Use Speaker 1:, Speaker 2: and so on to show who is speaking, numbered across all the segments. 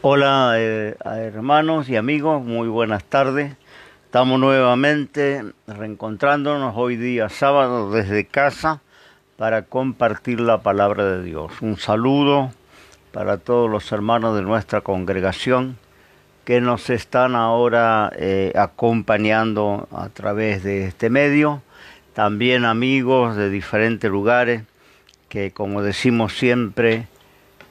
Speaker 1: Hola hermanos y amigos, muy buenas tardes. Estamos nuevamente reencontrándonos hoy día sábado desde casa para compartir la palabra de Dios. Un saludo para todos los hermanos de nuestra congregación que nos están ahora acompañando a través de este medio. También amigos de diferentes lugares que, como decimos siempre,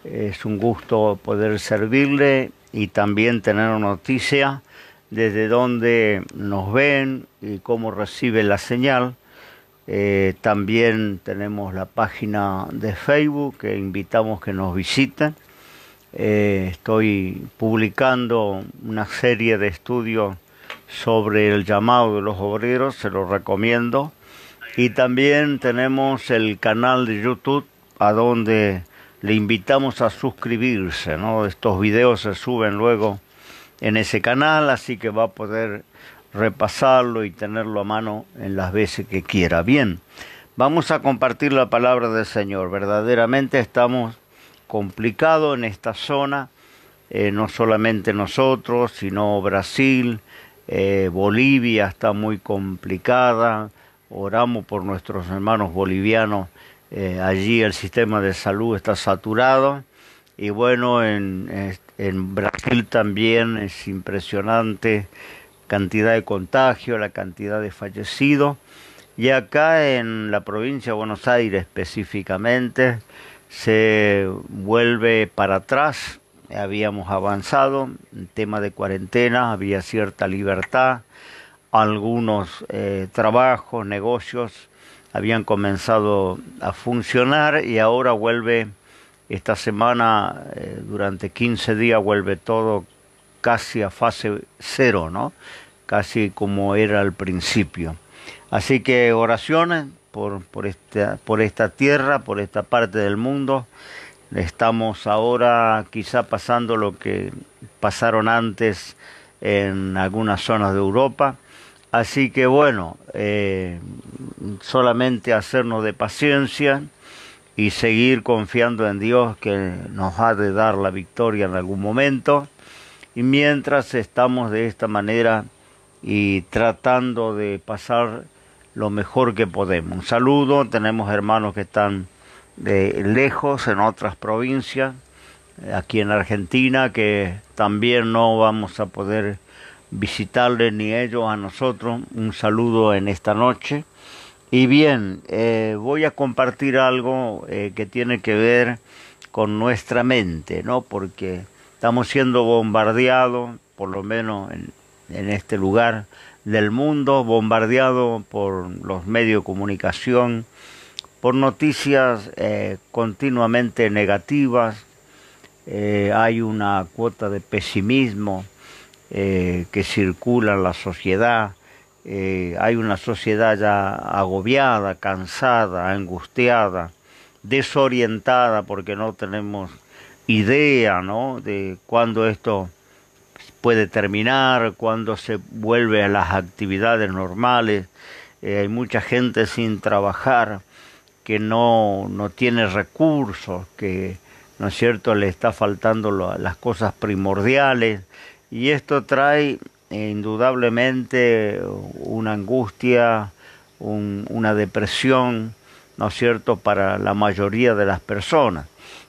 Speaker 1: es un gusto poder servirle y también tener noticia desde dónde nos ven y cómo recibe la señal. También tenemos la página de Facebook que invitamos que nos visiten. Estoy publicando una serie de estudios sobre el llamado de los obreros, se los recomiendo. Y también tenemos el canal de YouTube a donde le invitamos a suscribirse, ¿no? Estos videos se suben luego en ese canal, así que va a poder repasarlo y tenerlo a mano en las veces que quiera. Bien, vamos a compartir la palabra del Señor. Verdaderamente estamos complicados en esta zona, no solamente nosotros, sino Brasil, Bolivia está muy complicada. Oramos por nuestros hermanos bolivianos. Allí el sistema de salud está saturado y bueno, en Brasil también es impresionante cantidad de contagios, la cantidad de fallecidos. Y acá en la provincia de Buenos Aires específicamente se vuelve para atrás. Habíamos avanzado en tema de cuarentena, había cierta libertad, algunos trabajos, negocios habían comenzado a funcionar y ahora vuelve esta semana, durante 15 días vuelve todo casi a fase cero, ¿no? Casi como era al principio. Así que oraciones por esta tierra, por esta parte del mundo. Estamos ahora quizá pasando lo que pasaron antes en algunas zonas de Europa. Así que bueno, solamente hacernos de paciencia y seguir confiando en Dios que nos ha de dar la victoria en algún momento. Y mientras estamos de esta manera y tratando de pasar lo mejor que podemos. Un saludo, tenemos hermanos que están de lejos en otras provincias, aquí en Argentina, que también no vamos a poder visitarles ni ellos a nosotros. Un saludo en esta noche. Y bien, voy a compartir algo que tiene que ver con nuestra mente, ¿no? Porque estamos siendo bombardeados, por lo menos en este lugar del mundo, bombardeados por los medios de comunicación, por noticias continuamente negativas. Hay una cuota de pesimismo que circula en la sociedad. Hay una sociedad ya agobiada, cansada, angustiada, desorientada porque no tenemos idea, ¿no?, de cuándo esto puede terminar, cuándo se vuelve a las actividades normales. Hay mucha gente sin trabajar que no tiene recursos, que, ¿no es cierto?, le está faltando las cosas primordiales, y esto trae indudablemente una angustia, una depresión, ¿no es cierto?, para la mayoría de las personas.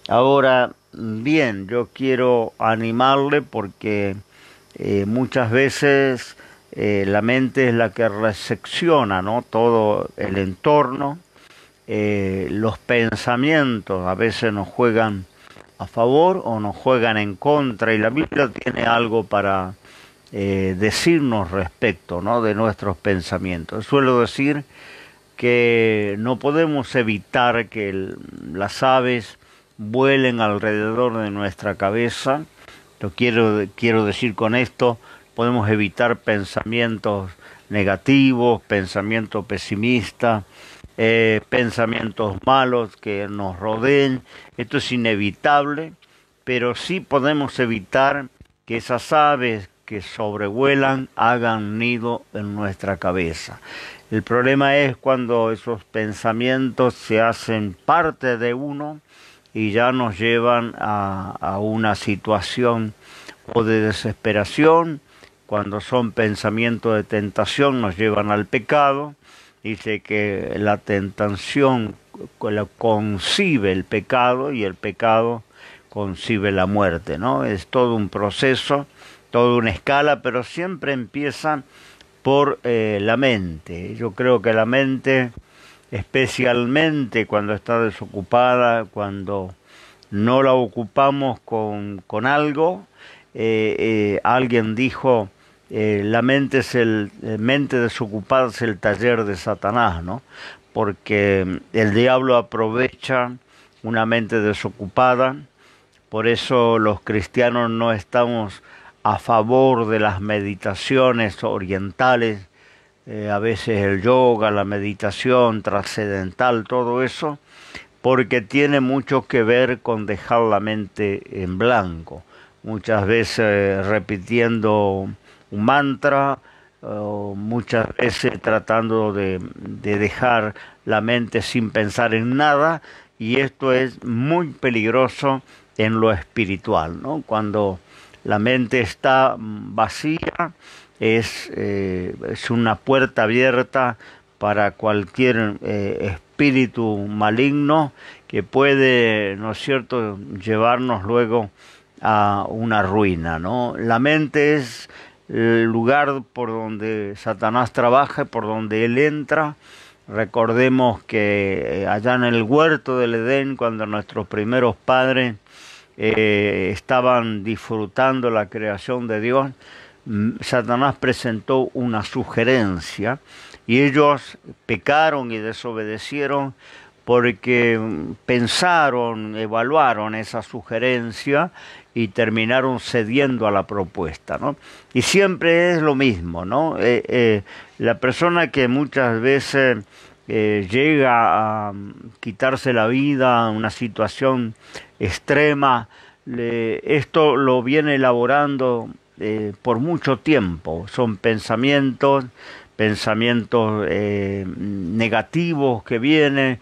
Speaker 1: Ahora, bien, yo quiero animarle porque muchas veces la mente es la que recepciona, ¿no?, todo el entorno. Los pensamientos a veces nos juegan a favor o nos juegan en contra, y la Biblia tiene algo para decirnos respecto, ¿no?, de nuestros pensamientos. Suelo decir que no podemos evitar que las aves vuelen alrededor de nuestra cabeza. Lo quiero decir con esto, podemos evitar pensamientos negativos, pensamientos pesimistas, pensamientos malos que nos rodeen. Esto es inevitable, pero sí podemos evitar que esas aves que sobrevuelan hagan nido en nuestra cabeza. El problema es cuando esos pensamientos se hacen parte de uno y ya nos llevan a una situación o de desesperación. Cuando son pensamientos de tentación nos llevan al pecado. Dice que la tentación concibe el pecado y el pecado concibe la muerte, ¿no? Es todo un proceso, toda una escala, pero siempre empieza por la mente. Yo creo que la mente, especialmente cuando está desocupada, cuando no la ocupamos con algo, alguien dijo, la mente mente desocupada es el taller de Satanás, ¿no? Porque el diablo aprovecha una mente desocupada. Por eso los cristianos no estamos a favor de las meditaciones orientales, a veces el yoga, la meditación trascendental, todo eso, porque tiene mucho que ver con dejar la mente en blanco. Muchas veces repitiendo un mantra, muchas veces tratando de dejar la mente sin pensar en nada, y esto es muy peligroso en lo espiritual, ¿no? Cuando la mente está vacía, es una puerta abierta para cualquier espíritu maligno que puede, ¿no es cierto?, llevarnos luego a una ruina, ¿no? La mente es el lugar por donde Satanás trabaja, por donde él entra. Recordemos que allá en el huerto del Edén, cuando nuestros primeros padres estaban disfrutando la creación de Dios, Satanás presentó una sugerencia y ellos pecaron y desobedecieron porque pensaron, evaluaron esa sugerencia y terminaron cediendo a la propuesta, ¿no? Y siempre es lo mismo, ¿no? La persona que muchas veces llega a quitarse la vida, una situación extrema, esto lo viene elaborando por mucho tiempo. Son pensamientos negativos que vienen,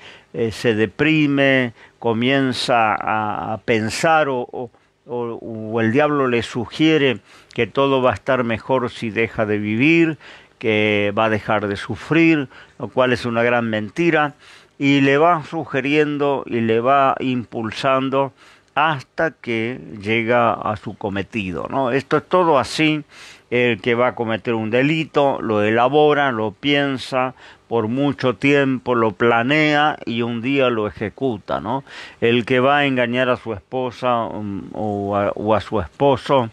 Speaker 1: se deprime, comienza a pensar o el diablo le sugiere que todo va a estar mejor si deja de vivir, que va a dejar de sufrir, lo cual es una gran mentira, y le va sugiriendo y le va impulsando hasta que llega a su cometido, ¿no? Esto es todo así. El que va a cometer un delito lo elabora, lo piensa por mucho tiempo, lo planea y un día lo ejecuta, ¿no? El que va a engañar a su esposa o a su esposo,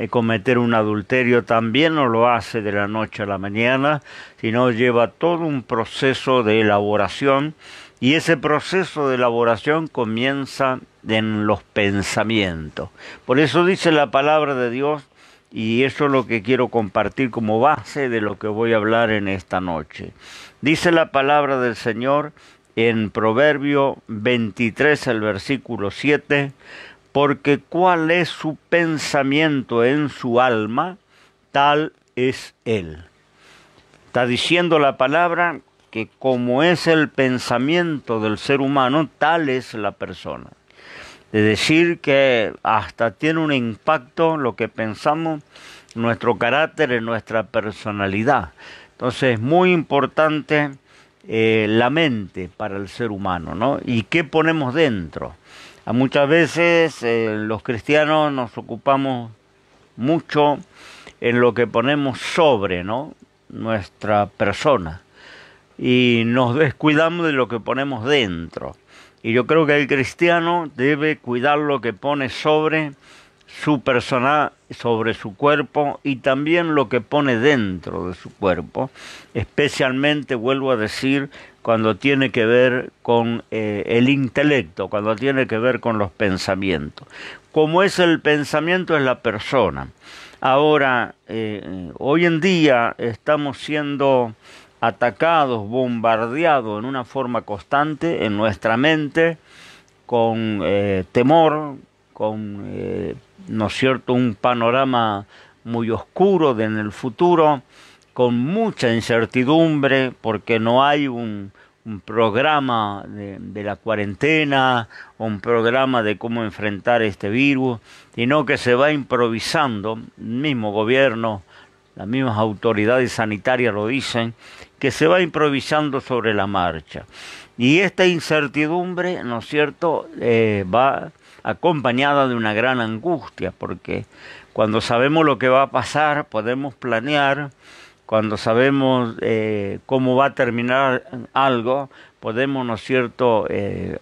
Speaker 1: cometer un adulterio, también no lo hace de la noche a la mañana, sino lleva todo un proceso de elaboración, y ese proceso de elaboración comienza en los pensamientos. Por eso dice la palabra de Dios, y eso es lo que quiero compartir como base de lo que voy a hablar en esta noche. Dice la palabra del Señor en Proverbio 23, el versículo 7, porque cuál es su pensamiento en su alma, tal es él. Está diciendo la palabra que como es el pensamiento del ser humano, tal es la persona. De decir que hasta tiene un impacto lo que pensamos, nuestro carácter, en nuestra personalidad. Entonces es muy importante la mente para el ser humano, ¿no? ¿Y qué ponemos dentro? Muchas veces los cristianos nos ocupamos mucho en lo que ponemos sobre, ¿no?, nuestra persona, y nos descuidamos de lo que ponemos dentro. Y yo creo que el cristiano debe cuidar lo que pone sobre su persona, sobre su cuerpo, y también lo que pone dentro de su cuerpo, especialmente, vuelvo a decir, cuando tiene que ver con el intelecto, cuando tiene que ver con los pensamientos. Como es el pensamiento, es la persona. Ahora, hoy en día estamos siendo atacados, bombardeados en una forma constante en nuestra mente, con temor, con, ¿no es cierto?, un panorama muy oscuro en el futuro, con mucha incertidumbre, porque no hay un un programa de la cuarentena o un programa de cómo enfrentar este virus, sino que se va improvisando. El mismo gobierno, las mismas autoridades sanitarias lo dicen, que se va improvisando sobre la marcha. Y esta incertidumbre, ¿no es cierto?, va acompañada de una gran angustia, porque cuando sabemos lo que va a pasar, podemos planear. Cuando sabemos cómo va a terminar algo, podemos, ¿no es cierto?,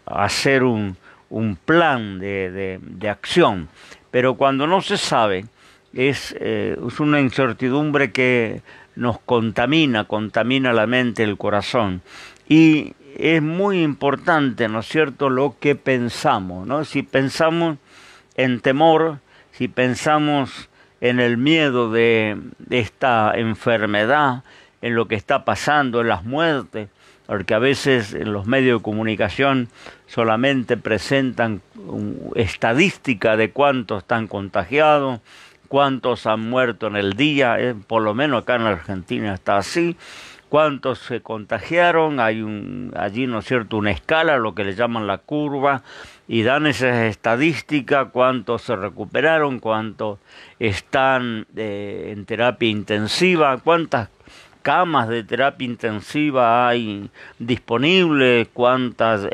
Speaker 1: hacer un plan de acción. Pero cuando no se sabe, es una incertidumbre que nos contamina la mente, el corazón. Y es muy importante, ¿no es cierto?, lo que pensamos, ¿no? Si pensamos en temor, si pensamos en el miedo de esta enfermedad, en lo que está pasando, en las muertes, porque a veces en los medios de comunicación solamente presentan estadística de cuántos están contagiados, cuántos han muerto en el día, por lo menos acá en Argentina está así, cuántos se contagiaron, hay allí, ¿no es cierto?, una escala, lo que le llaman la curva, y dan esas estadísticas, cuántos se recuperaron, cuántos están en terapia intensiva, cuántas camas de terapia intensiva hay disponibles, cuántas,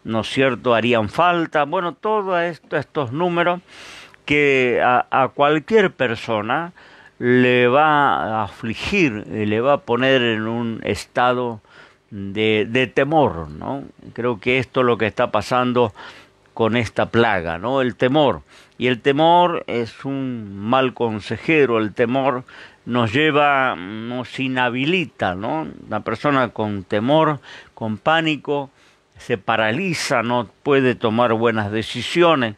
Speaker 1: ¿no es cierto?, harían falta. Bueno, todos estos números que a cualquier persona le va a afligir, le va a poner en un estado de temor, ¿no? Creo que esto es lo que está pasando con esta plaga, ¿no? El temor. Y el temor es un mal consejero, el temor nos lleva, nos inhabilita, ¿no? La persona con temor, con pánico, se paraliza, no puede tomar buenas decisiones.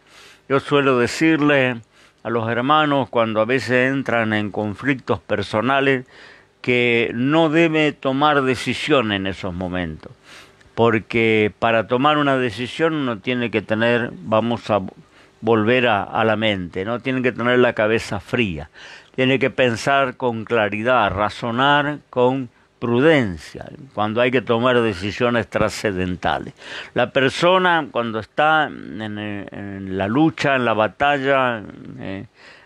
Speaker 1: Yo suelo decirle a los hermanos cuando a veces entran en conflictos personales que no debe tomar decisión en esos momentos, porque para tomar una decisión uno tiene que tener, vamos a volver a la mente, ¿no? Tiene que tener la cabeza fría, tiene que pensar con claridad, razonar con prudencia, cuando hay que tomar decisiones trascendentales. La persona cuando está en la lucha, en la batalla,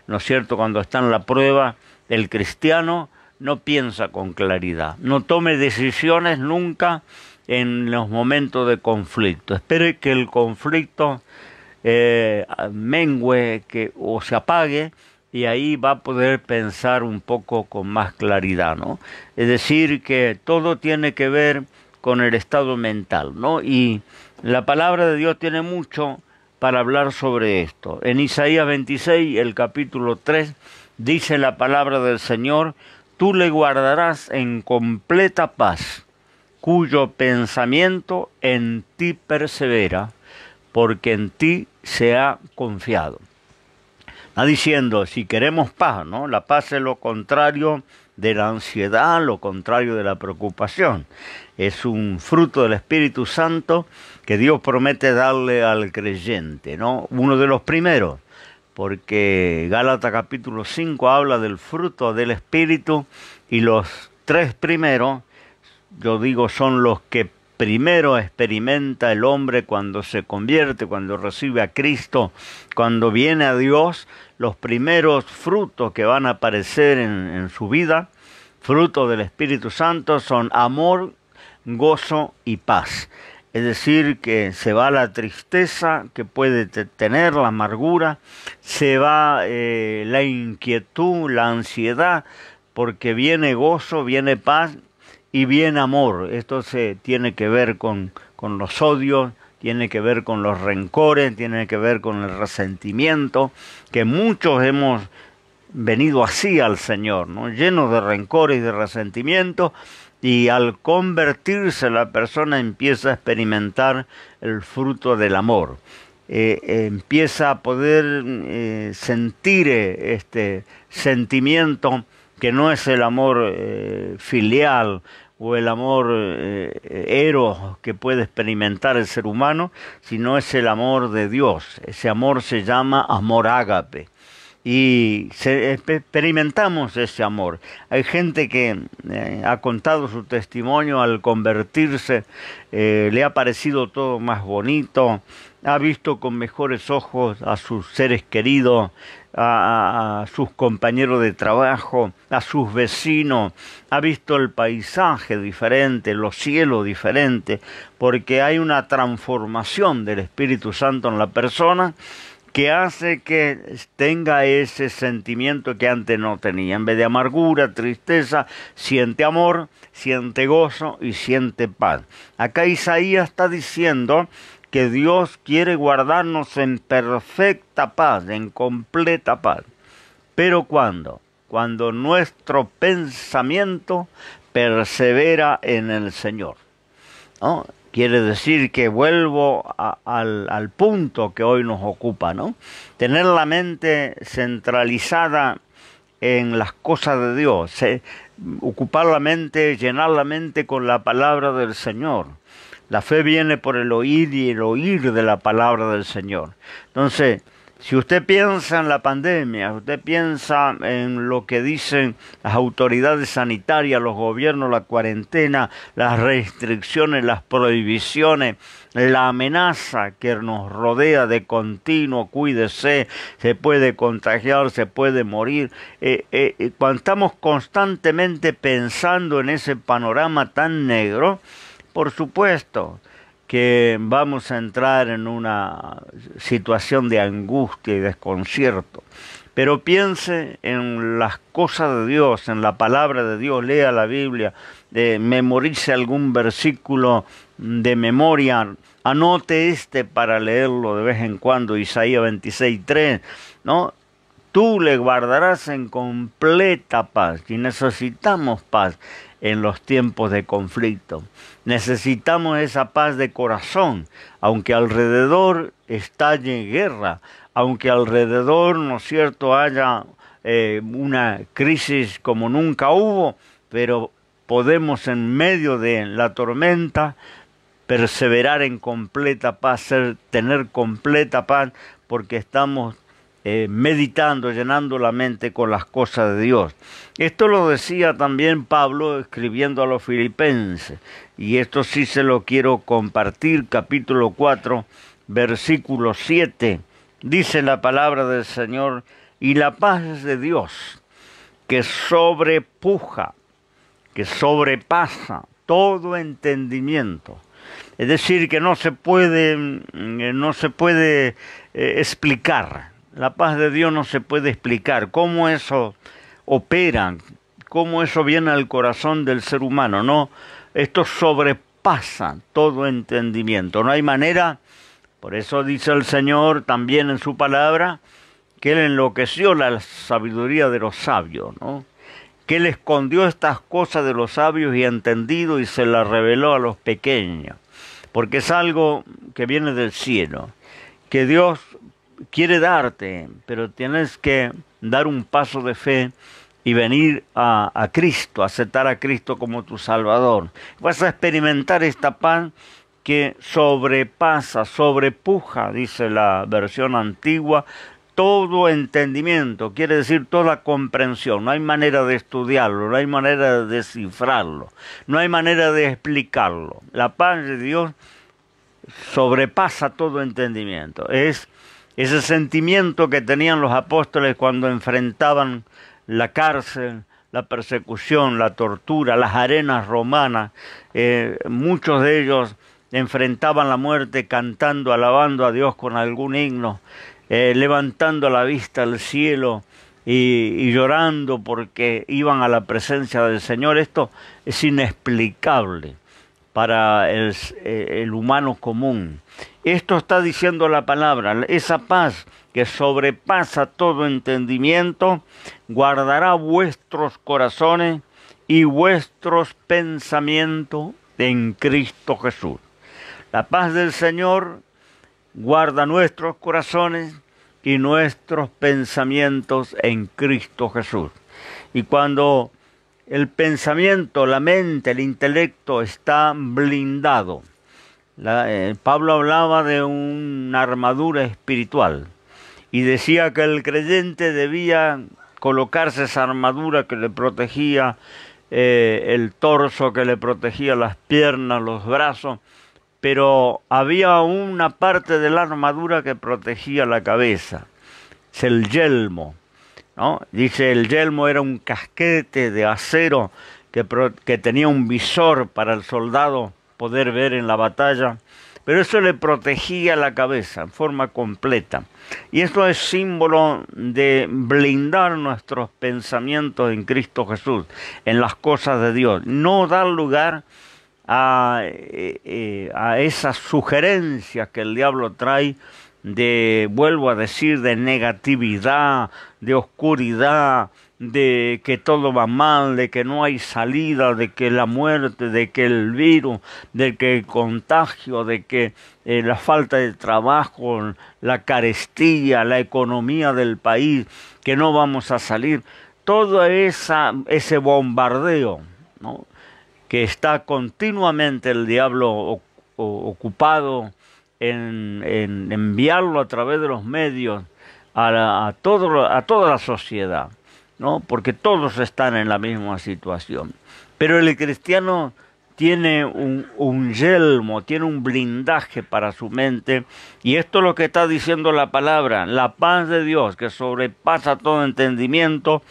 Speaker 1: ¿no es cierto?, cuando está en la prueba, el cristiano no piensa con claridad, no tome decisiones nunca en los momentos de conflicto. Espere que el conflicto mengue o se apague, y ahí va a poder pensar un poco con más claridad, ¿no? Es decir, que todo tiene que ver con el estado mental, ¿no? Y la palabra de Dios tiene mucho para hablar sobre esto. En Isaías 26, el capítulo 3, dice la palabra del Señor: tú le guardarás en completa paz, cuyo pensamiento en ti persevera, porque en ti se ha confiado. Está diciendo, si queremos paz, ¿no? La paz es lo contrario de la ansiedad, lo contrario de la preocupación. Es un fruto del Espíritu Santo que Dios promete darle al creyente, ¿no? Uno de los primeros, porque Gálatas capítulo 5 habla del fruto del Espíritu, y los tres primeros, yo digo, son los que primero experimenta el hombre cuando se convierte, cuando recibe a Cristo, cuando viene a Dios. Los primeros frutos que van a aparecer en su vida, fruto del Espíritu Santo, son amor, gozo y paz. Es decir, que se va la tristeza que puede tener, la amargura, se va la inquietud, la ansiedad, porque viene gozo, viene paz y viene amor. Esto se tiene que ver con los odios, tiene que ver con los rencores, tiene que ver con el resentimiento, que muchos hemos venido así al Señor, ¿no? Llenos de rencores y de resentimiento, y al convertirse la persona empieza a experimentar el fruto del amor. Empieza a poder sentir este sentimiento que no es el amor filial o el amor eros que puede experimentar el ser humano, sino es el amor de Dios. Ese amor se llama amor ágape. y experimentamos ese amor. Hay gente que ha contado su testimonio al convertirse, le ha parecido todo más bonito, ha visto con mejores ojos a sus seres queridos, a sus compañeros de trabajo, a sus vecinos, ha visto el paisaje diferente, los cielos diferentes, porque hay una transformación del Espíritu Santo en la persona que hace que tenga ese sentimiento que antes no tenía. En vez de amargura, tristeza, siente amor, siente gozo y siente paz. Acá Isaías está diciendo que Dios quiere guardarnos en perfecta paz, en completa paz. ¿Pero cuándo? Cuando nuestro pensamiento persevera en el Señor, ¿no? Quiere decir que vuelvo al punto que hoy nos ocupa, ¿no? Tener la mente centralizada en las cosas de Dios, ocupar la mente, llenar la mente con la palabra del Señor. La fe viene por el oír y el oír de la palabra del Señor. Entonces, si usted piensa en la pandemia, usted piensa en lo que dicen las autoridades sanitarias, los gobiernos, la cuarentena, las restricciones, las prohibiciones, la amenaza que nos rodea de continuo, cuídese, se puede contagiar, se puede morir. Cuando estamos constantemente pensando en ese panorama tan negro, por supuesto que vamos a entrar en una situación de angustia y desconcierto. Pero piense en las cosas de Dios, en la palabra de Dios, lea la Biblia, memorice algún versículo de memoria, anote para leerlo de vez en cuando, Isaías 26:3, ¿no? Tú le guardarás en completa paz, y necesitamos paz en los tiempos de conflicto. Necesitamos esa paz de corazón, aunque alrededor estalle guerra, aunque alrededor, ¿no es cierto?, haya una crisis como nunca hubo, pero podemos en medio de la tormenta perseverar en completa paz, tener completa paz, porque estamos meditando, llenando la mente con las cosas de Dios. Esto lo decía también Pablo escribiendo a los filipenses, y esto sí se lo quiero compartir, capítulo 4, versículo 7, dice la palabra del Señor: y la paz de Dios, que sobrepuja, que sobrepasa todo entendimiento, es decir, que no se puede explicar. La paz de Dios no se puede explicar. ¿Cómo eso opera? ¿Cómo eso viene al corazón del ser humano? No, esto sobrepasa todo entendimiento. No hay manera. Por eso dice el Señor también en su palabra que Él enloqueció la sabiduría de los sabios, ¿no? Que Él escondió estas cosas de los sabios y entendidos y se las reveló a los pequeños. Porque es algo que viene del cielo, que Dios quiere darte, pero tienes que dar un paso de fe y venir a Cristo, aceptar a Cristo como tu Salvador. Vas a experimentar esta paz que sobrepasa, sobrepuja, dice la versión antigua, todo entendimiento, quiere decir toda comprensión. No hay manera de estudiarlo, no hay manera de descifrarlo, no hay manera de explicarlo. La paz de Dios sobrepasa todo entendimiento. Es ese sentimiento que tenían los apóstoles cuando enfrentaban la cárcel, la persecución, la tortura, las arenas romanas. Muchos de ellos enfrentaban la muerte cantando, alabando a Dios con algún himno, levantando la vista al cielo y llorando porque iban a la presencia del Señor. Esto es inexplicable para el humano común. Esto está diciendo la palabra: esa paz que sobrepasa todo entendimiento guardará vuestros corazones y vuestros pensamientos en Cristo Jesús. La paz del Señor guarda nuestros corazones y nuestros pensamientos en Cristo Jesús. Y cuando el pensamiento, la mente, el intelecto está blindado, Pablo hablaba de una armadura espiritual, y decía que el creyente debía colocarse esa armadura que le protegía el torso, que le protegía las piernas, los brazos, pero había una parte de la armadura que protegía la cabeza, es el yelmo, ¿no? Dice, el yelmo era un casquete de acero que tenía un visor para el soldado poder ver en la batalla, pero eso le protegía la cabeza en forma completa. Y esto es símbolo de blindar nuestros pensamientos en Cristo Jesús, en las cosas de Dios. No dar lugar a esas sugerencias que el diablo trae de, vuelvo a decir, de negatividad, de oscuridad, de que todo va mal, de que no hay salida, de que la muerte, de que el virus, de que el contagio, de que la falta de trabajo, la carestía, la economía del país, que no vamos a salir. Todo ese bombardeo, ¿no?, que está continuamente el diablo ocupado en enviarlo a través de los medios a toda la sociedad, ¿no? Porque todos están en la misma situación. Pero el cristiano tiene un yelmo, tiene un blindaje para su mente, y esto es lo que está diciendo la palabra: la paz de Dios, que sobrepasa todo entendimiento,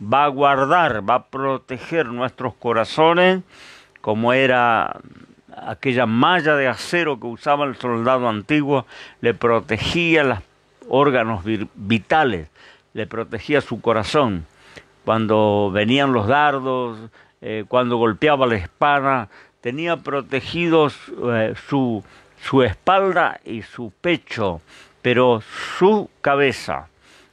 Speaker 1: va a guardar, va a proteger nuestros corazones, como era aquella malla de acero que usaba el soldado antiguo, le protegía los órganos vitales, le protegía su corazón. Cuando venían los dardos, cuando golpeaba la espada, tenía protegidos su espalda y su pecho, pero su cabeza,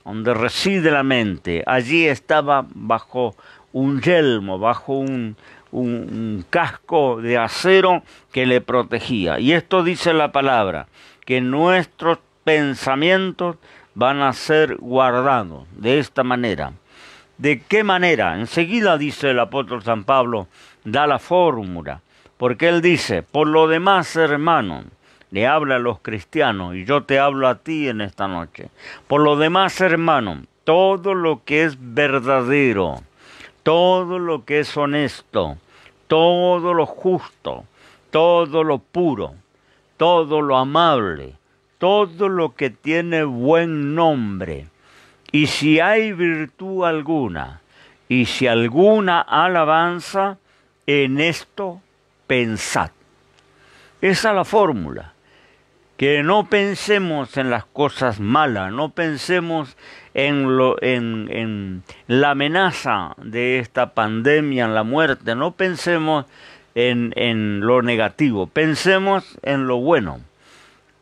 Speaker 1: donde reside la mente, allí estaba bajo un yelmo, bajo un casco de acero que le protegía. Y esto dice la palabra, que nuestros pensamientos van a ser guardados de esta manera. ¿De qué manera? Enseguida dice el apóstol San Pablo, da la fórmula, porque él dice: por lo demás, hermano, le habla a los cristianos, y yo te hablo a ti en esta noche. Por lo demás, hermano, todo lo que es verdadero, todo lo que es honesto, todo lo justo, todo lo puro, todo lo amable, todo lo que tiene buen nombre, y si hay virtud alguna, y si alguna alabanza, en esto pensad. Esa es la fórmula. Que no pensemos en las cosas malas, no pensemos en la amenaza de esta pandemia, en la muerte, no pensemos en lo negativo, pensemos en lo bueno.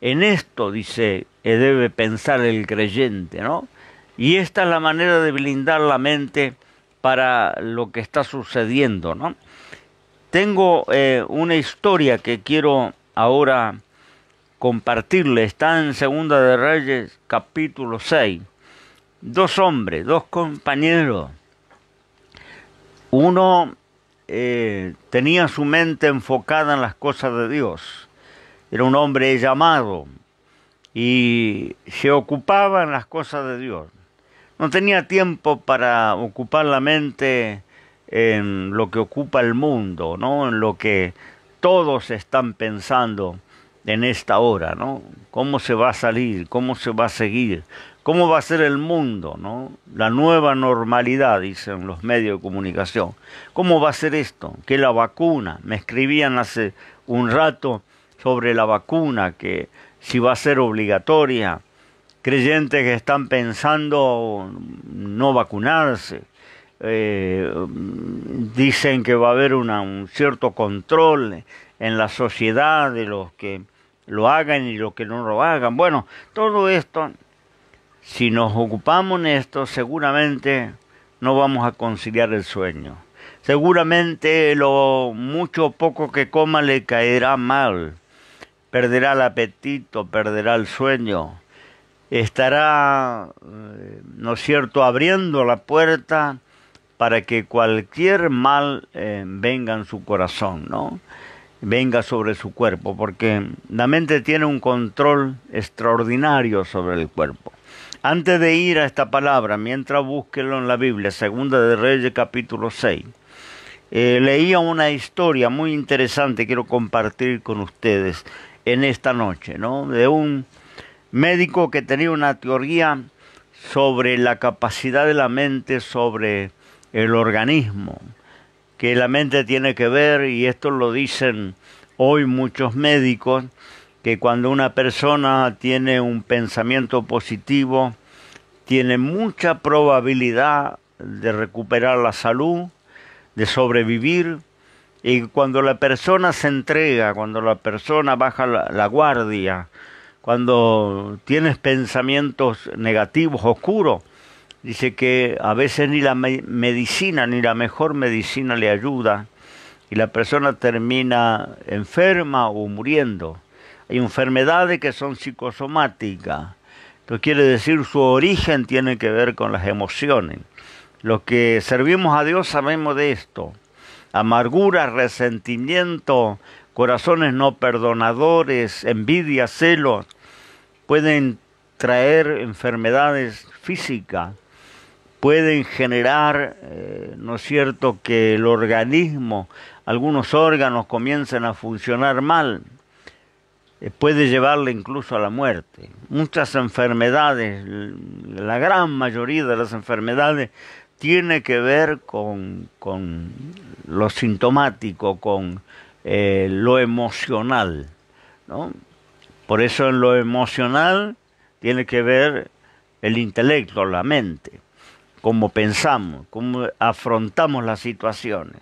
Speaker 1: En esto, dice, debe pensar el creyente, ¿no? Y esta es la manera de blindar la mente para lo que está sucediendo, ¿no? Tengo una historia que quiero ahora compartirle. Está en Segunda de Reyes, capítulo 6. Dos hombres, dos compañeros. Uno tenía su mente enfocada en las cosas de Dios. Era un hombre llamado y se ocupaba en las cosas de Dios. No tenía tiempo para ocupar la mente en lo que ocupa el mundo, ¿no? En lo que todos están pensando en esta hora, ¿no? ¿Cómo se va a salir? ¿Cómo se va a seguir? ¿Cómo va a ser el mundo, ¿no? La nueva normalidad, dicen los medios de comunicación. ¿Cómo va a ser esto? ¿Qué la vacuna? Me escribían hace un rato sobre la vacuna, que si va a ser obligatoria. Creyentes que están pensando no vacunarse. Dicen que va a haber un cierto control en la sociedad de los que lo hagan y los que no lo hagan. Bueno, todo esto, si nos ocupamos en esto, seguramente no vamos a conciliar el sueño. Seguramente lo mucho o poco que coma le caerá mal. Perderá el apetito, perderá el sueño. Estará, ¿no es cierto?, abriendo la puerta para que cualquier mal venga en su corazón, ¿no? Venga sobre su cuerpo, porque la mente tiene un control extraordinario sobre el cuerpo. Antes de ir a esta palabra, mientras búsquenlo en la Biblia, Segunda de Reyes capítulo 6, leía una historia muy interesante, quiero compartir con ustedes en esta noche, ¿no? De un médico que tenía una teoría sobre la capacidad de la mente sobre el organismo, que la mente tiene que ver, y esto lo dicen hoy muchos médicos, que cuando una persona tiene un pensamiento positivo, tiene mucha probabilidad de recuperar la salud, de sobrevivir, y cuando la persona se entrega, cuando la persona baja la guardia, cuando tienes pensamientos negativos, oscuros, dice que a veces ni la medicina, ni la mejor medicina le ayuda, y la persona termina enferma o muriendo. Hay enfermedades que son psicosomáticas. Esto quiere decir su origen tiene que ver con las emociones. Los que servimos a Dios sabemos de esto. Amargura, resentimiento, corazones no perdonadores, envidia, celos, pueden traer enfermedades físicas, pueden generar, ¿no es cierto?, que el organismo, algunos órganos comiencen a funcionar mal. Puede llevarle incluso a la muerte. Muchas enfermedades, la gran mayoría de las enfermedades, tiene que ver con lo sintomático, con lo emocional, ¿no? Por eso en lo emocional tiene que ver el intelecto, la mente, cómo pensamos, cómo afrontamos las situaciones.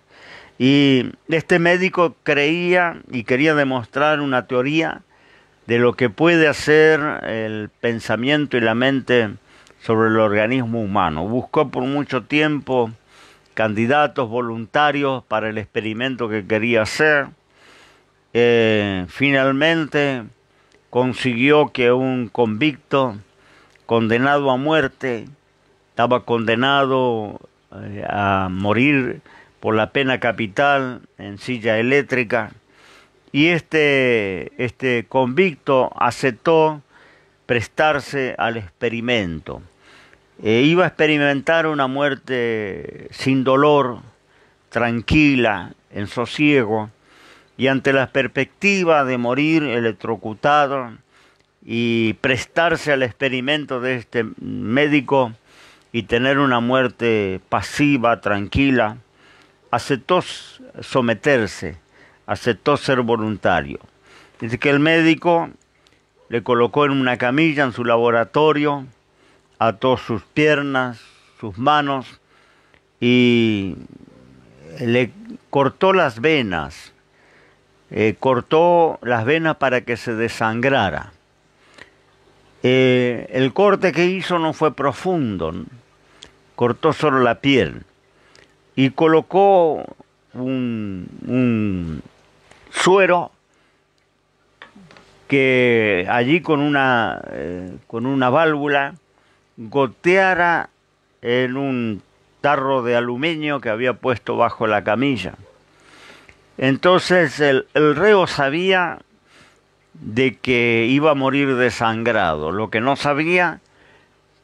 Speaker 1: Y este médico creía y quería demostrar una teoría de lo que puede hacer el pensamiento y la mente sobre el organismo humano. Buscó por mucho tiempo candidatos voluntarios para el experimento que quería hacer. Finalmente consiguió que un convicto condenado a muerte, estaba condenado a morir por la pena capital en silla eléctrica, y este convicto aceptó prestarse al experimento. Iba a experimentar una muerte sin dolor, tranquila, en sosiego, y ante la perspectiva de morir electrocutado y prestarse al experimento de este médico y tener una muerte pasiva, tranquila, aceptó someterse, aceptó ser voluntario. Dice que el médico le colocó en una camilla en su laboratorio, ató sus piernas, sus manos y le cortó las venas. Cortó las venas para que se desangrara. El corte que hizo no fue profundo, cortó solo la piel y colocó un suero que allí con una válvula goteara en un tarro de aluminio que había puesto bajo la camilla. Entonces el reo sabía de que iba a morir desangrado. Lo que no sabía,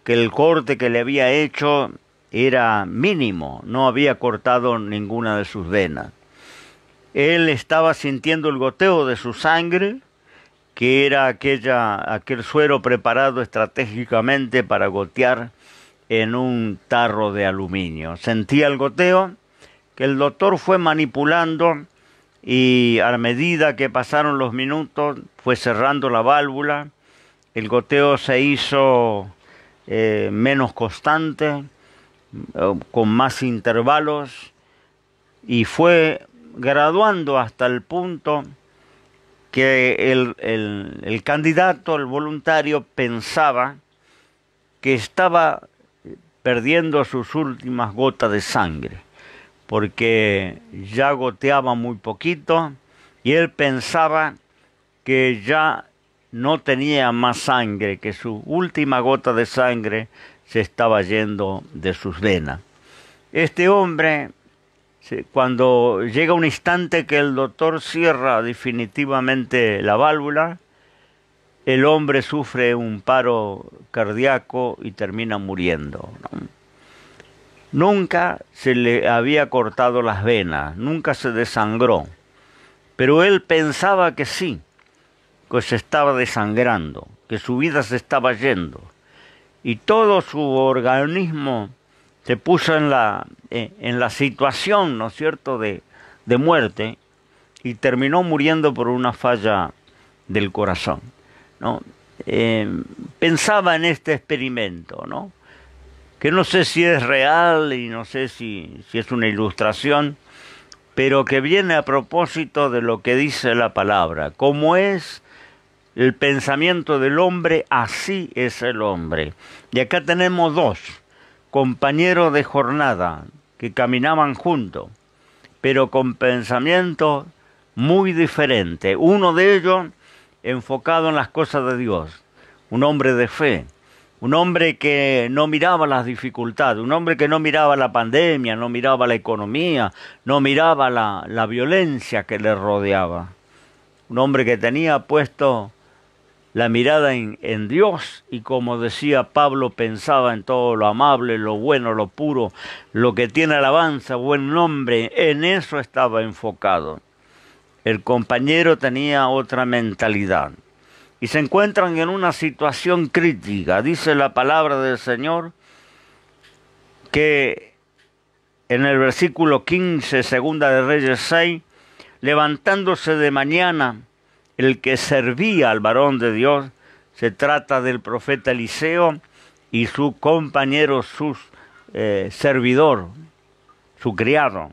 Speaker 1: que el corte que le había hecho era mínimo, no había cortado ninguna de sus venas. Él estaba sintiendo el goteo de su sangre, que era aquel suero preparado estratégicamente para gotear en un tarro de aluminio. Sentía el goteo que el doctor fue manipulando, y a medida que pasaron los minutos fue cerrando la válvula. El goteo se hizo menos constante, con más intervalos, y fue graduando hasta el punto que el candidato, el voluntario, pensaba que estaba perdiendo sus últimas gotas de sangre, porque ya goteaba muy poquito, y él pensaba que ya no tenía más sangre, que su última gota de sangre se estaba yendo de sus venas. Este hombre, cuando llega un instante que el doctor cierra definitivamente la válvula, el hombre sufre un paro cardíaco y termina muriendo, ¿no? Nunca se le había cortado las venas, nunca se desangró, pero él pensaba que sí, que se estaba desangrando, que su vida se estaba yendo, y todo su organismo se puso en la situación, ¿no es cierto?, de muerte, y terminó muriendo por una falla del corazón, ¿no? Pensaba en este experimento, ¿no?, que no sé si es real y no sé si es una ilustración, pero que viene a propósito de lo que dice la palabra. Como es el pensamiento del hombre, así es el hombre. Y acá tenemos dos compañeros de jornada que caminaban juntos, pero con pensamientos muy diferentes. Uno de ellos enfocado en las cosas de Dios, un hombre de fe, un hombre que no miraba las dificultades, un hombre que no miraba la pandemia, no miraba la economía, no miraba la violencia que le rodeaba. Un hombre que tenía puesto la mirada en Dios y, como decía Pablo, pensaba en todo lo amable, lo bueno, lo puro, lo que tiene alabanza, buen nombre. En eso estaba enfocado. El compañero tenía otra mentalidad. Y se encuentran en una situación crítica. Dice la palabra del Señor que en el versículo 15, segunda de Reyes 6, levantándose de mañana el que servía al varón de Dios, se trata del profeta Eliseo y su compañero, su servidor, su criado.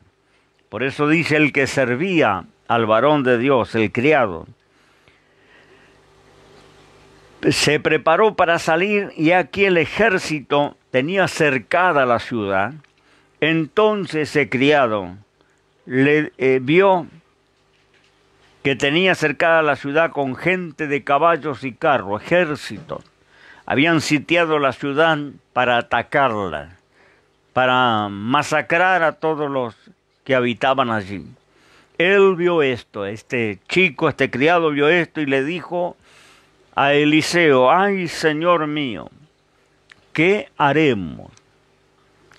Speaker 1: Por eso dice el que servía al varón de Dios, el criado. Se preparó para salir y aquí el ejército tenía cercada la ciudad. Entonces ese criado vio que tenía cercada la ciudad con gente de caballos y carros, ejércitos. Habían sitiado la ciudad para atacarla, para masacrar a todos los que habitaban allí. Él vio esto, este chico, este criado vio esto y le dijo a Eliseo: ¡ay, Señor mío! ¿Qué haremos?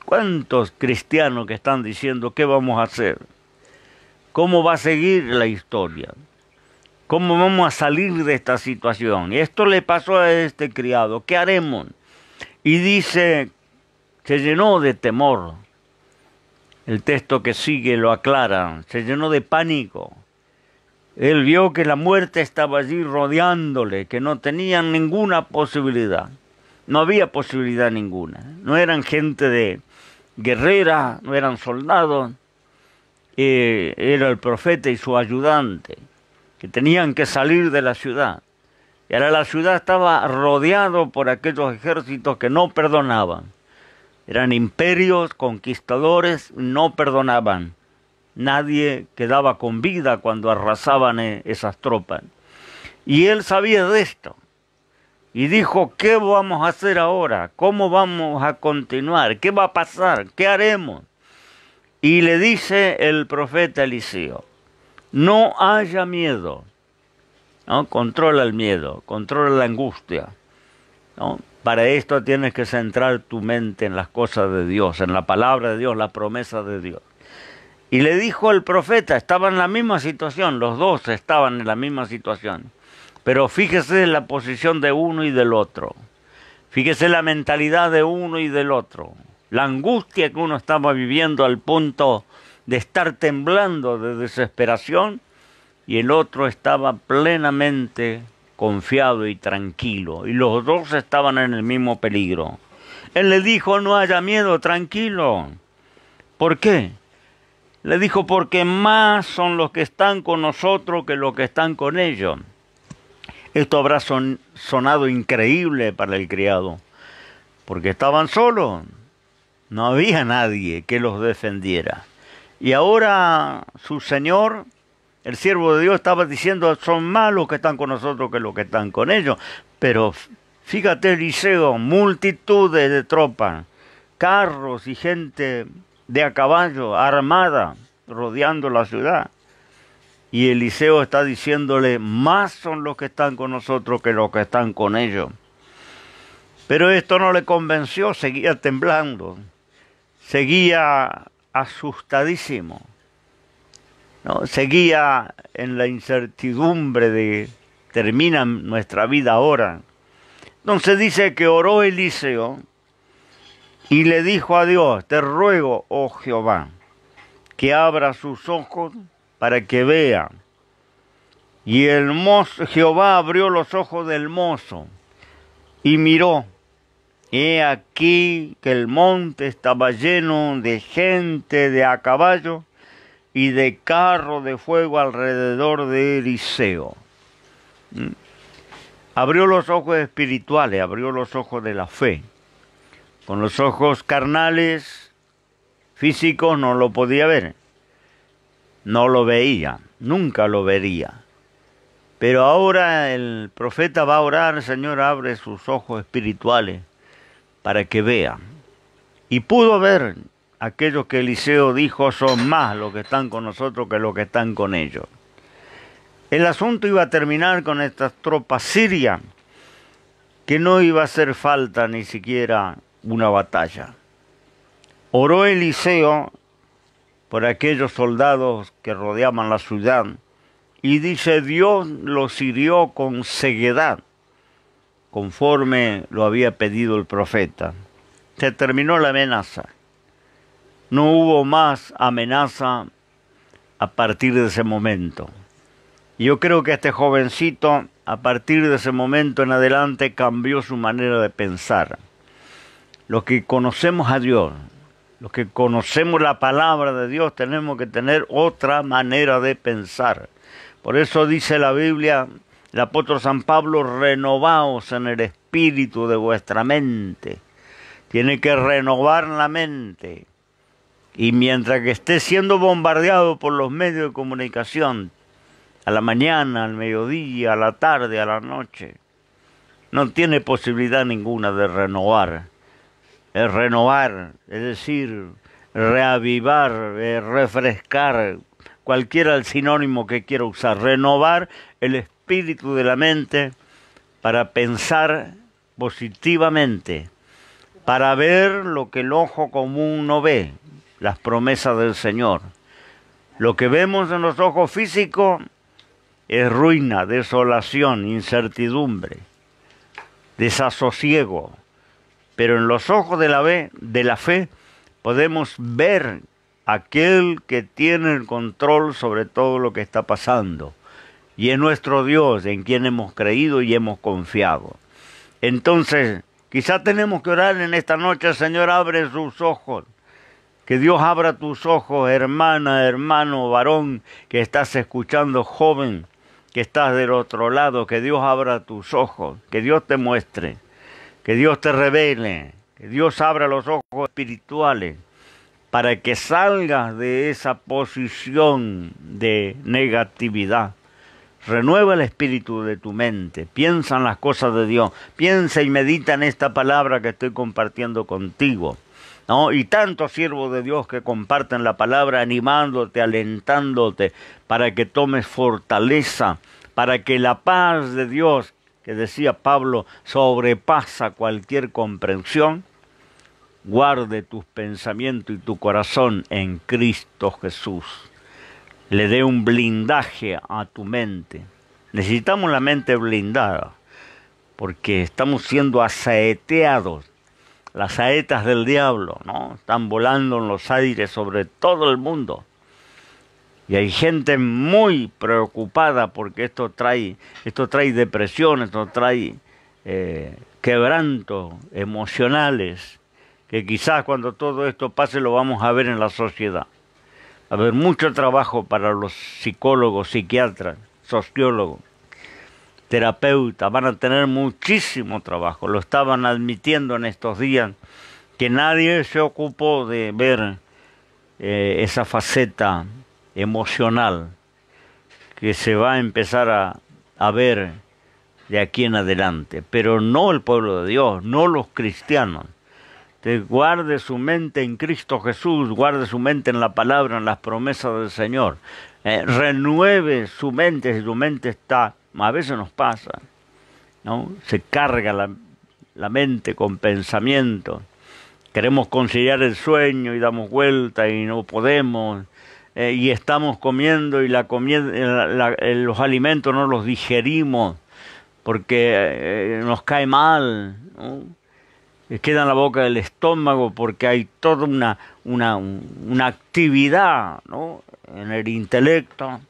Speaker 1: ¿Cuántos cristianos que están diciendo qué vamos a hacer? ¿Cómo va a seguir la historia? ¿Cómo vamos a salir de esta situación? Y esto le pasó a este criado. ¿Qué haremos? Y dice, se llenó de temor. El texto que sigue lo aclara. Se llenó de pánico. Él vio que la muerte estaba allí rodeándole, que no tenían ninguna posibilidad. No había posibilidad ninguna. No eran gente de guerrera, no eran soldados. Era el profeta y su ayudante, que tenían que salir de la ciudad. Y ahora la ciudad estaba rodeado por aquellos ejércitos que no perdonaban. Eran imperios conquistadores, no perdonaban. Nadie quedaba con vida cuando arrasaban esas tropas. Y él sabía de esto. Y dijo, ¿qué vamos a hacer ahora? ¿Cómo vamos a continuar? ¿Qué va a pasar? ¿Qué haremos? Y le dice el profeta Eliseo, no haya miedo, ¿no? Controla el miedo, controla la angustia, ¿no? Para esto tienes que centrar tu mente en las cosas de Dios, en la palabra de Dios, la promesa de Dios. Y le dijo el profeta, estaba en la misma situación, los dos estaban en la misma situación. Pero fíjese la posición de uno y del otro. Fíjese la mentalidad de uno y del otro. La angustia que uno estaba viviendo al punto de estar temblando de desesperación, y el otro estaba plenamente confiado y tranquilo. Y los dos estaban en el mismo peligro. Él le dijo, no haya miedo, tranquilo. ¿Por qué? Le dijo, porque más son los que están con nosotros que los que están con ellos. Esto habrá sonado increíble para el criado, porque estaban solos, no había nadie que los defendiera. Y ahora su señor, el siervo de Dios, estaba diciendo, son más los que están con nosotros que los que están con ellos. Pero fíjate, Eliseo, multitudes de tropas, carros y gente de a caballo, armada, rodeando la ciudad. Y Eliseo está diciéndole, más son los que están con nosotros que los que están con ellos. Pero esto no le convenció, seguía temblando, seguía asustadísimo, ¿no? Seguía en la incertidumbre de, ¿termina nuestra vida ahora? Entonces dice que oró Eliseo y le dijo a Dios, te ruego, oh Jehová, que abra sus ojos para que vea. Y el mozo, Jehová abrió los ojos del mozo y miró. He aquí que el monte estaba lleno de gente de a caballo y de carro de fuego alrededor de Eliseo. Abrió los ojos espirituales, abrió los ojos de la fe. Con los ojos carnales, físicos, no lo podía ver. No lo veía, nunca lo vería. Pero ahora el profeta va a orar, Señor, abre sus ojos espirituales para que vea. Y pudo ver aquellos que Eliseo dijo, son más los que están con nosotros que los que están con ellos. El asunto iba a terminar con estas tropas sirias, que no iba a hacer falta ni siquiera una batalla. Oró Eliseo por aquellos soldados que rodeaban la ciudad, y dice, Dios los hirió con ceguedad, conforme lo había pedido el profeta. Se terminó la amenaza. No hubo más amenaza a partir de ese momento. Yo creo que este jovencito, a partir de ese momento en adelante, cambió su manera de pensar. Los que conocemos a Dios, los que conocemos la palabra de Dios, tenemos que tener otra manera de pensar. Por eso dice la Biblia, el apóstol San Pablo, renovaos en el espíritu de vuestra mente. Tiene que renovar la mente. Y mientras que esté siendo bombardeado por los medios de comunicación, a la mañana, al mediodía, a la tarde, a la noche, no tiene posibilidad ninguna de renovar. Es renovar, es decir, reavivar, refrescar, cualquiera el sinónimo que quiera usar, renovar el espíritu de la mente para pensar positivamente, para ver lo que el ojo común no ve, las promesas del Señor. Lo que vemos en los ojos físicos es ruina, desolación, incertidumbre, desasosiego. Pero en los ojos de la fe podemos ver aquel que tiene el control sobre todo lo que está pasando. Y es nuestro Dios en quien hemos creído y hemos confiado. Entonces, quizá tenemos que orar en esta noche, Señor, abre sus ojos. Que Dios abra tus ojos, hermana, hermano, varón, que estás escuchando, joven, que estás del otro lado. Que Dios abra tus ojos, que Dios te muestre, que Dios te revele, que Dios abra los ojos espirituales para que salgas de esa posición de negatividad. Renueva el espíritu de tu mente, piensa en las cosas de Dios, piensa y medita en esta palabra que estoy compartiendo contigo, ¿no? Y tantos siervos de Dios que comparten la palabra animándote, alentándote para que tomes fortaleza, para que la paz de Dios, que decía Pablo, sobrepasa cualquier comprensión, guarde tus pensamientos y tu corazón en Cristo Jesús. Le dé un blindaje a tu mente. Necesitamos la mente blindada, porque estamos siendo asaeteados. Las saetas del diablo, ¿no? Están volando en los aires sobre todo el mundo. Y hay gente muy preocupada porque esto trae depresión, esto trae quebrantos emocionales, que quizás cuando todo esto pase lo vamos a ver en la sociedad. Va a haber mucho trabajo para los psicólogos, psiquiatras, sociólogos, terapeutas, van a tener muchísimo trabajo. Lo estaban admitiendo en estos días, que nadie se ocupó de ver esa faceta emocional que se va a empezar a ver de aquí en adelante. Pero no el pueblo de Dios, no los cristianos. guarde su mente en Cristo Jesús, guarde su mente en la palabra, en las promesas del Señor. Renueve su mente, si su mente está, a veces nos pasa, ¿no? Se carga la mente con pensamientos. Queremos conciliar el sueño y damos vuelta y no podemos. Y estamos comiendo y los alimentos no los digerimos porque nos cae mal, ¿no? Queda en la boca del estómago porque hay toda una actividad, ¿no?, en el intelecto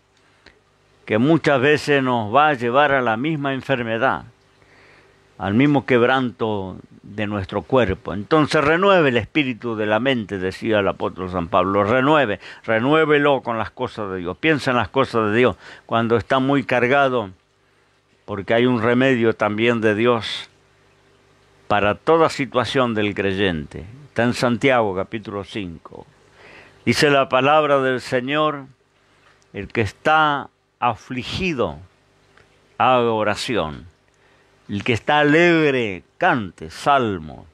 Speaker 1: que muchas veces nos va a llevar a la misma enfermedad, al mismo quebranto de nuestro cuerpo. Entonces renueve el espíritu de la mente, decía el apóstol San Pablo, renuévelo con las cosas de Dios, piensa en las cosas de Dios cuando está muy cargado, porque hay un remedio también de Dios para toda situación del creyente. Está en Santiago capítulo 5. Dice la palabra del Señor: el que está afligido, haga oración. El que está alegre, cante salmo.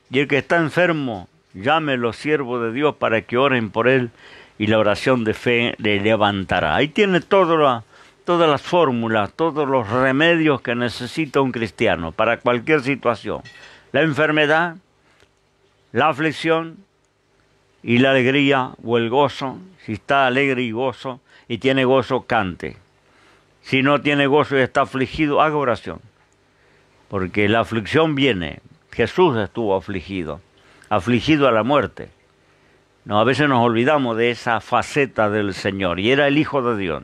Speaker 1: Y el que está enfermo, llame a los siervos de Dios para que oren por él, y la oración de fe le levantará. Ahí tiene todas las fórmulas, todos los remedios que necesita un cristiano para cualquier situación. La enfermedad, la aflicción y la alegría o el gozo. Si está alegre y gozo y tiene gozo, cante. Si no tiene gozo y está afligido, haga oración. Porque la aflicción viene. Jesús estuvo afligido a la muerte. No, a veces nos olvidamos de esa faceta del Señor, y era el Hijo de Dios.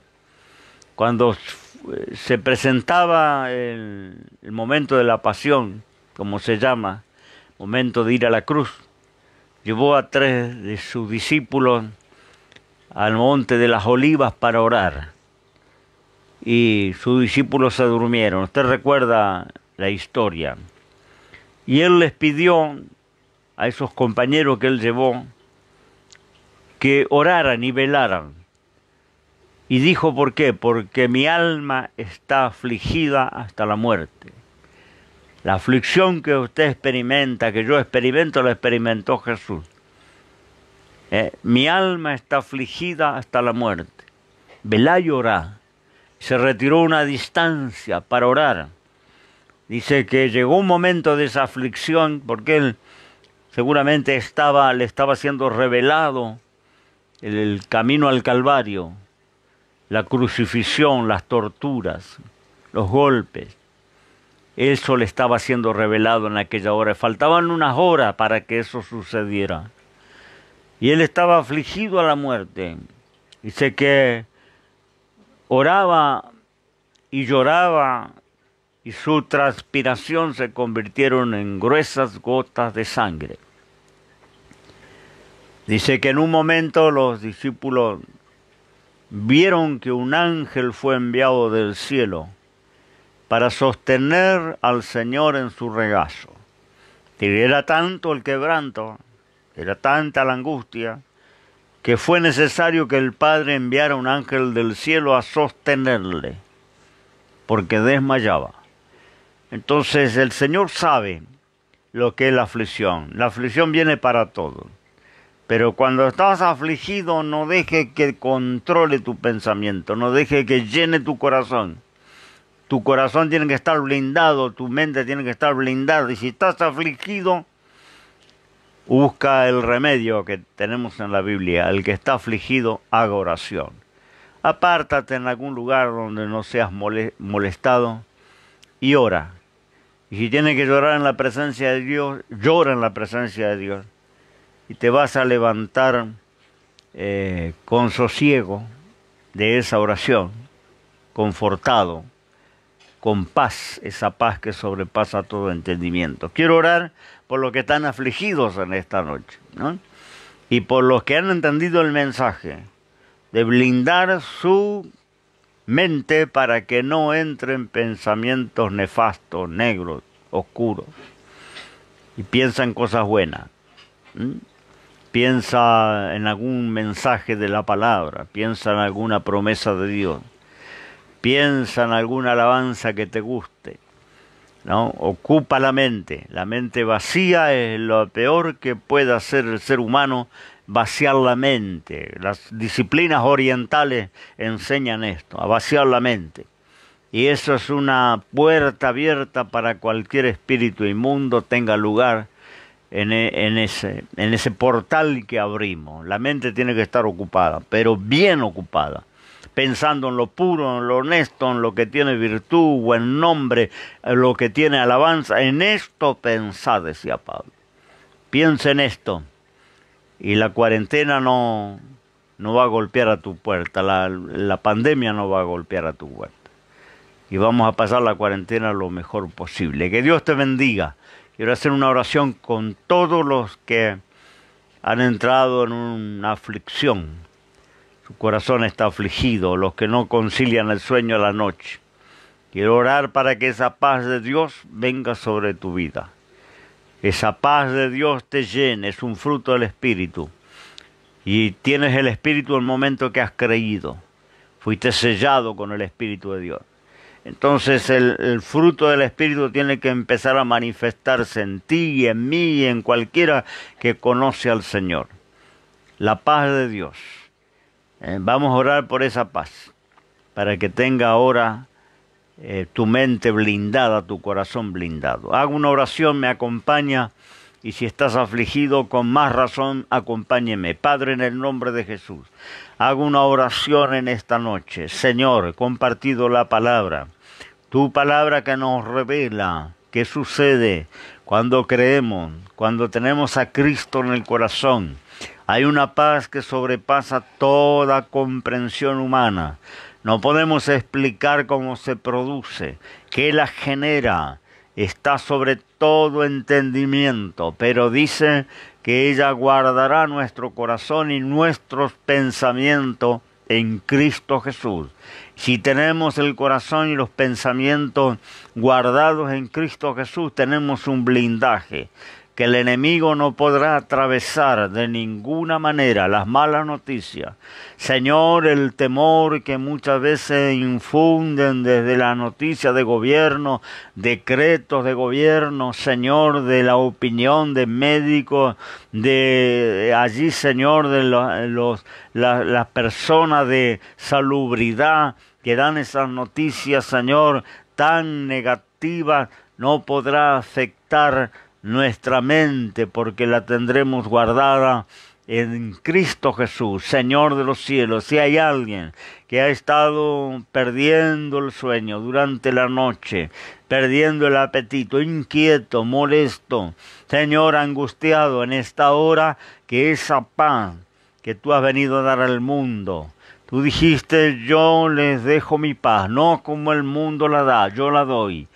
Speaker 1: Cuando se presentaba el momento de la pasión, como se llama, momento de ir a la cruz, llevó a 3 de sus discípulos al monte de las Olivas para orar, y sus discípulos se durmieron. Usted recuerda la historia. Y él les pidió a esos compañeros que él llevó que oraran y velaran. Y dijo: ¿por qué? Porque mi alma está afligida hasta la muerte. La aflicción que usted experimenta, que yo experimento, la experimentó Jesús. Mi alma está afligida hasta la muerte. Velá y orá. Se retiró a una distancia para orar. Dice que llegó un momento de esa aflicción, porque él seguramente le estaba siendo revelado el camino al Calvario, la crucifixión, las torturas, los golpes. Eso le estaba siendo revelado en aquella hora. Faltaban unas horas para que eso sucediera. Y él estaba afligido a la muerte. Dice que oraba y lloraba, y su transpiración se convirtieron en gruesas gotas de sangre. Dice que en un momento los discípulos vieron que un ángel fue enviado del cielo para sostener al Señor en su regazo. Y era tanto el quebranto, era tanta la angustia, que fue necesario que el Padre enviara un ángel del cielo a sostenerle, porque desmayaba. Entonces el Señor sabe lo que es la aflicción. La aflicción viene para todos. Pero cuando estás afligido, no deje que controle tu pensamiento, no deje que llene tu corazón. Tu corazón tiene que estar blindado, tu mente tiene que estar blindada. Y si estás afligido, busca el remedio que tenemos en la Biblia. El que está afligido, haga oración. Apártate en algún lugar donde no seas molestado y ora. Y si tienes que llorar en la presencia de Dios, llora en la presencia de Dios. Y te vas a levantar con sosiego de esa oración, confortado, con paz, esa paz que sobrepasa todo entendimiento. Quiero orar por los que están afligidos en esta noche, ¿no? Y por los que han entendido el mensaje de blindar su mente para que no entren pensamientos nefastos, negros, oscuros, y piensa en cosas buenas. Piensa en algún mensaje de la palabra, piensa en alguna promesa de Dios, piensa en alguna alabanza que te guste. ¿no? Ocupa la mente. La mente vacía es lo peor que puede hacer el ser humano, vaciar la mente. Las disciplinas orientales enseñan esto, a vaciar la mente. Y eso es una puerta abierta para cualquier espíritu inmundo tenga lugar en ese portal que abrimos. La mente tiene que estar ocupada, pero bien ocupada, pensando en lo puro, en lo honesto, en lo que tiene virtud, buen nombre, en lo que tiene alabanza. En esto pensad, decía Pablo. Piensa en esto, y la cuarentena no va a golpear a tu puerta, la pandemia no va a golpear a tu puerta. Y vamos a pasar la cuarentena lo mejor posible. Que Dios te bendiga. Quiero hacer una oración con todos los que han entrado en una aflicción. Su corazón está afligido, los que no concilian el sueño a la noche. Quiero orar para que esa paz de Dios venga sobre tu vida. Esa paz de Dios te llene, es un fruto del Espíritu. Y tienes el Espíritu en el momento que has creído. Fuiste sellado con el Espíritu de Dios. Entonces el fruto del Espíritu tiene que empezar a manifestarse en ti y en mí y en cualquiera que conoce al Señor. La paz de Dios. Vamos a orar por esa paz, para que tenga ahora tu mente blindada, tu corazón blindado. Hago una oración, me acompaña, y si estás afligido, con más razón, acompáñeme. Padre, en el nombre de Jesús, hago una oración en esta noche. Señor, he compartido la palabra, tu palabra que nos revela qué sucede cuando creemos, cuando tenemos a Cristo en el corazón. Hay una paz que sobrepasa toda comprensión humana. No podemos explicar cómo se produce, qué la genera. Está sobre todo entendimiento, pero dice que ella guardará nuestro corazón y nuestros pensamientos en Cristo Jesús. Si tenemos el corazón y los pensamientos guardados en Cristo Jesús, tenemos un blindaje que el enemigo no podrá atravesar de ninguna manera. Las malas noticias, Señor, el temor que muchas veces infunden desde la noticia de gobierno, decretos de gobierno, Señor, de la opinión de médicos, de allí, Señor, de las personas de salubridad que dan esas noticias, Señor, tan negativas, no podrá afectar nuestra mente, porque la tendremos guardada en Cristo Jesús, Señor de los cielos. Si hay alguien que ha estado perdiendo el sueño durante la noche, perdiendo el apetito, inquieto, molesto, Señor, angustiado en esta hora, que esa paz que tú has venido a dar al mundo, tú dijiste, yo les dejo mi paz, no como el mundo la da, yo la doy.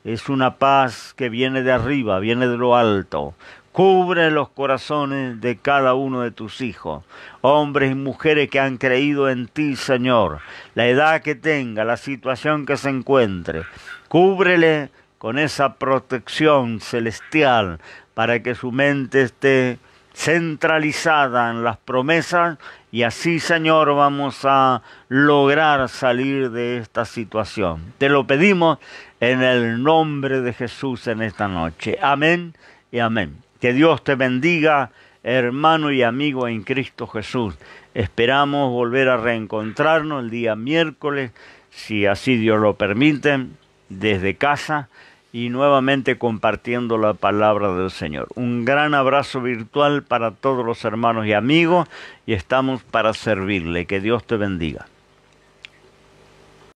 Speaker 1: Es una paz que viene de arriba, viene de lo alto. Cubre los corazones de cada uno de tus hijos, hombres y mujeres que han creído en ti, Señor. La edad que tenga, la situación que se encuentre, cúbrele con esa protección celestial para que su mente esté centralizada en las promesas, y así, Señor, vamos a lograr salir de esta situación. Te lo pedimos en el nombre de Jesús en esta noche. Amén y amén. Que Dios te bendiga, hermano y amigo en Cristo Jesús. Esperamos volver a reencontrarnos el día miércoles, si así Dios lo permite, desde casa, y nuevamente compartiendo la palabra del Señor. Un gran abrazo virtual para todos los hermanos y amigos, y estamos para servirle. Que Dios te bendiga.